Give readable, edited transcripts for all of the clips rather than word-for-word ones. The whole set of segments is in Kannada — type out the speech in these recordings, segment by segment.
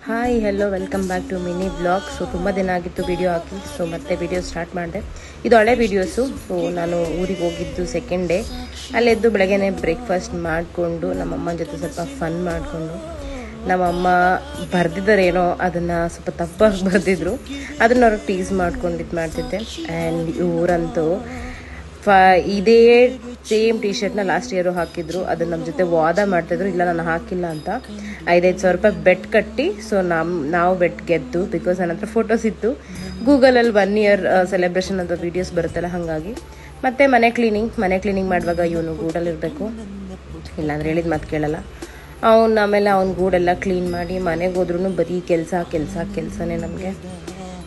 Hi hello welcome back to mini blog. So ತುಂಬ ದಿನ ಆಗಿತ್ತು ವಿಡಿಯೋ ಹಾಕಿ, ಸೊ ಮತ್ತೆ ವಿಡಿಯೋ ಸ್ಟಾರ್ಟ್ ಮಾಡಿದೆ. ಇದು ಹಳೆ ವಿಡಿಯೋಸು. ಸೊ ನಾನು ಊರಿಗೆ ಹೋಗಿದ್ದು ಸೆಕೆಂಡ್ ಡೇ. ಅಲ್ಲೆದ್ದು ಬೆಳಗ್ಗೆನೇ ಬ್ರೇಕ್ಫಾಸ್ಟ್ ಮಾಡಿಕೊಂಡು ನಮ್ಮಮ್ಮನ ಜೊತೆ ಸ್ವಲ್ಪ ಫನ್ ಮಾಡಿಕೊಂಡು, ನಮ್ಮಮ್ಮ ಬರೆದಿದ್ದಾರೇನೋ ಅದನ್ನು ಸ್ವಲ್ಪ ತಪ್ಪಾಗಿ ಬರೆದಿದ್ರು, ಅದನ್ನ ಅವ್ರಿಗೆ ಟೀಸ್ ಮಾಡ್ಕೊಂಡು ಇದು ಮಾಡ್ತಿದ್ದೆ. ಆ್ಯಂಡ್ ಇವರಂತೂ ಇದೇ ಸೇಮ್ ಟಿ ಶರ್ಟ್ನ ಲಾಸ್ಟ್ ಇಯರು ಹಾಕಿದ್ರು. ಅದನ್ನ ನಮ್ಮ ಜೊತೆ ವಾದ ಮಾಡ್ತಿದ್ರು, ಇಲ್ಲ ನಾನು ಹಾಕಿಲ್ಲ ಅಂತ. 5,000 ರೂಪಾಯಿ ಬೆಟ್ ಕಟ್ಟಿ, ಸೊ ನಾವು ಬೆಟ್ ಗೆದ್ದು, ಬಿಕಾಸ್ ನನ್ನ ಹತ್ರ ಫೋಟೋಸ್ ಇತ್ತು. ಗೂಗಲಲ್ಲಿ 1 ಇಯರ್ ಸೆಲೆಬ್ರೇಷನ್ ಅಂತ ವೀಡಿಯೋಸ್ ಬರುತ್ತಲ್ಲ, ಹಾಗಾಗಿ. ಮತ್ತು ಮನೆ ಕ್ಲೀನಿಂಗ್ ಮಾಡುವಾಗ ಇವನು ಗೂಡಲ್ಲಿರಬೇಕು, ಇಲ್ಲಾಂದ್ರೆ ಹೇಳಿದ ಮಾತು ಕೇಳಲ್ಲ. ಆಮೇಲೆ ಅವ್ನ ಗೂಡೆಲ್ಲ ಕ್ಲೀನ್ ಮಾಡಿ ಮನೆಗೆ ಹೋದ್ರೂ ಬರೀ ಕೆಲಸನೇ ನಮಗೆ.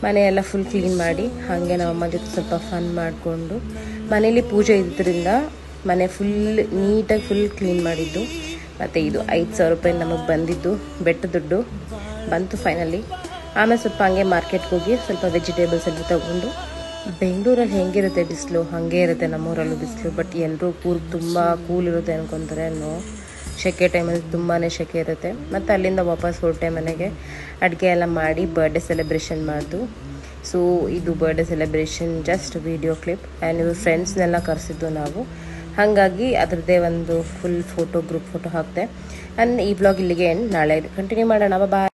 ಮನೆಯೆಲ್ಲ ಫುಲ್ ಕ್ಲೀನ್ ಮಾಡಿ, ಹಾಗೆ ನಮ್ಮಮ್ಮ ಜೊತೆ ಸ್ವಲ್ಪ ಫನ್ ಮಾಡಿಕೊಂಡು, ಮನೇಲಿ ಪೂಜೆ ಇದ್ರಿಂದ ಮನೆ ನೀಟಾಗಿ ಫುಲ್ ಕ್ಲೀನ್ ಮಾಡಿದ್ದು. ಮತ್ತು ಇದು 5,000 ರೂಪಾಯಿ ನಮಗೆ ಬಂದಿದ್ದು ಬೆಟ್ಟ ದುಡ್ಡು ಬಂತು ಫೈನಲಿ. ಆಮೇಲೆ ಸ್ವಲ್ಪ ಹಂಗೆ ಮಾರ್ಕೆಟ್ಗೆ ಹೋಗಿ ಸ್ವಲ್ಪ ವೆಜಿಟೇಬಲ್ಸ್ ಎಲ್ಲ ತೊಗೊಂಡು. ಬೆಂಗಳೂರಲ್ಲಿ ಹೆಂಗಿರುತ್ತೆ ಬಿಸಿಲು, ಹಾಗೆ ಇರುತ್ತೆ ನಮ್ಮೂರಲ್ಲೂ ಬಿಸಿಲು. ಬಟ್ ಎಲ್ಲರೂ ತುಂಬ ಕೂಲ್ ಇರುತ್ತೆ ಅನ್ಕೊತಾರೆ. ಸೆಕೆ ಟೈಮಲ್ಲಿ ತುಂಬಾ ಸೆಕೆ ಇರುತ್ತೆ. ಮತ್ತು ಅಲ್ಲಿಂದ ವಾಪಸ್ ಹೊರಟೆ ಮನೆಗೆ. ಅಡುಗೆ ಎಲ್ಲ ಮಾಡಿ ಬರ್ಡೇ ಸೆಲೆಬ್ರೇಷನ್ ಮಾಡಿದ್ದು. ಸೊ ಇದು birthday celebration just video clip. And ಇವ್ರ ಫ್ರೆಂಡ್ಸ್ನೆಲ್ಲ ಕರೆಸಿದ್ದು ನಾವು, ಹಾಗಾಗಿ ಅದರದ್ದೇ ಒಂದು ಫುಲ್ ಗ್ರೂಪ್ ಫೋಟೋ ಹಾಕ್ತೆ. ಆ್ಯಂಡ್ ಈ ಬ್ಲಾಗ್ ಇಲ್ಲಿಗೆ ನಾಳೆ ಕಂಟಿನ್ಯೂ ಮಾಡೋಣ. ಬಾಯ್.